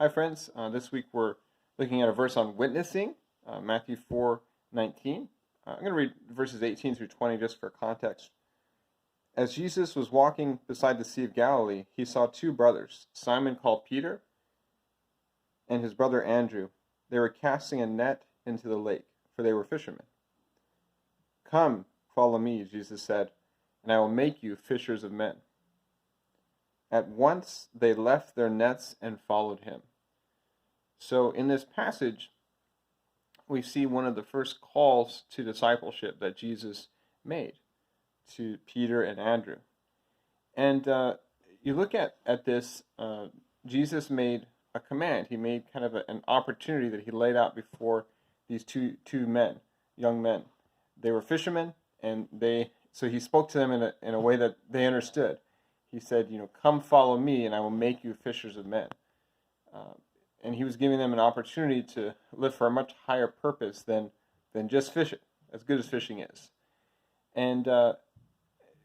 Hi, friends. This week we're looking at a verse on witnessing, Matthew 4:19. I'm going to read verses 18 through 20 just for context. As Jesus was walking beside the Sea of Galilee, he saw two brothers, Simon called Peter and his brother Andrew. They were casting a net into the lake, for they were fishermen. "Come, follow me," Jesus said, "and I will make you fishers of men." At once they left their nets and followed him. So in this passage, we see one of the first calls to discipleship that Jesus made to Peter and Andrew. And you look at this, Jesus made a command. He made kind of an opportunity that he laid out before these two men, young men. They were fishermen, and so he spoke to them in a way that they understood. He said, "Come follow me, and I will make you fishers of men." And he was giving them an opportunity to live for a much higher purpose than just fishing, as good as fishing is. And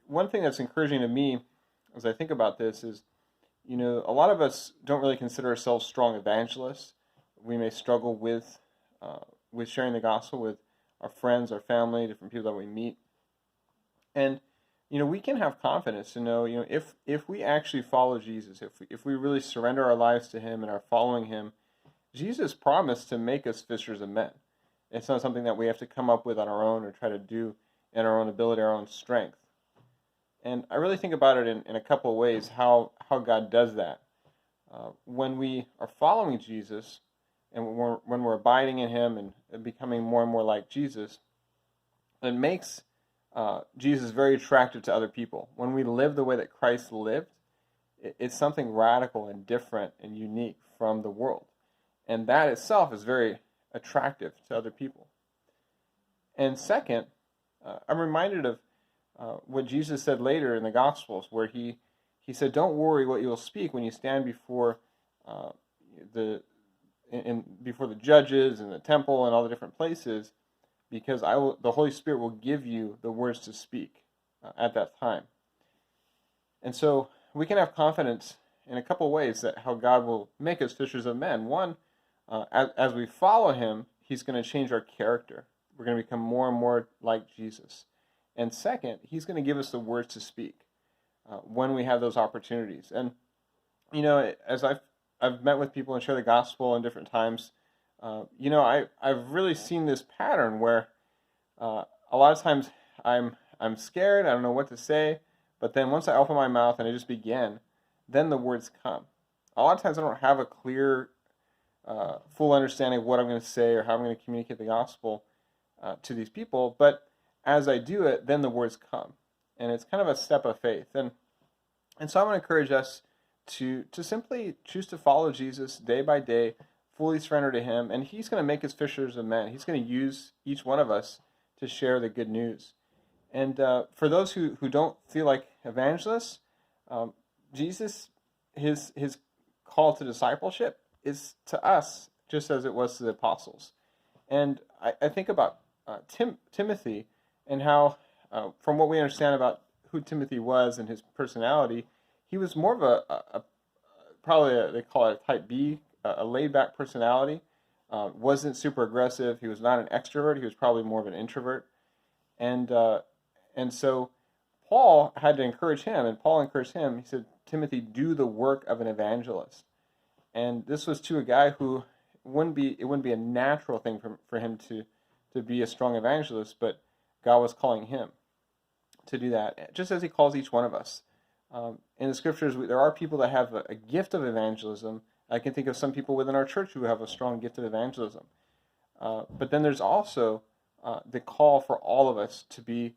one thing that's encouraging to me as I think about this is, a lot of us don't really consider ourselves strong evangelists. We may struggle with sharing the gospel with our friends, our family, different people that we meet. And we can have confidence to know, if we actually follow Jesus, if we really surrender our lives to him and are following him, Jesus promised to make us fishers of men. It's not something that we have to come up with on our own or try to do in our own ability, our own strength. And I really think about it in a couple of ways, how God does that. When we are following Jesus and when we're abiding in him and becoming more and more like Jesus, it makes Jesus is very attractive to other people. When we live the way that Christ lived, it's something radical and different and unique from the world. And that itself is very attractive to other people. And second, I'm reminded of what Jesus said later in the Gospels, where he said, "Don't worry what you will speak when you stand before before the judges and the temple and all the different places, because the Holy Spirit will give you the words to speak at that time." And so we can have confidence in a couple ways that how God will make us fishers of men. One, as we follow him, he's going to change our character. We're going to become more and more like Jesus. And second, he's going to give us the words to speak when we have those opportunities. And, as I've met with people and share the gospel in different times, I've really seen this pattern where a lot of times I'm scared, I don't know what to say, but then once I open my mouth and I just begin, then the words come. A lot of times I don't have a clear, full understanding of what I'm going to say or how I'm going to communicate the gospel to these people, but as I do it, then the words come. And it's kind of a step of faith. And so I want to encourage us to simply choose to follow Jesus day by day, fully surrender to him, and he's going to make us fishers of men. He's going to use each one of us to share the good news. And for those who don't feel like evangelists, Jesus, his call to discipleship is to us, just as it was to the apostles. And I think about Timothy and how, from what we understand about who Timothy was and his personality, he was more of they call it a type B, a laid-back personality. Wasn't super aggressive. He was not an extrovert. He was probably more of an introvert. And so Paul had to encourage him, and Paul encouraged him. He said, "Timothy, do the work of an evangelist." And this was to a guy who it wouldn't be a natural thing for him to be a strong evangelist, but God was calling him to do that, just as he calls each one of us. In the scriptures, there are people that have a gift of evangelism. I can think of some people within our church who have a strong gift of evangelism. But then there's also the call for all of us to be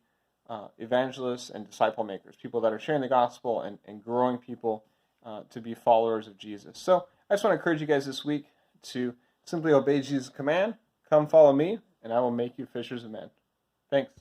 evangelists and disciple makers, people that are sharing the gospel and growing people to be followers of Jesus. So I just want to encourage you guys this week to simply obey Jesus' command, "Come follow me, and I will make you fishers of men." Thanks.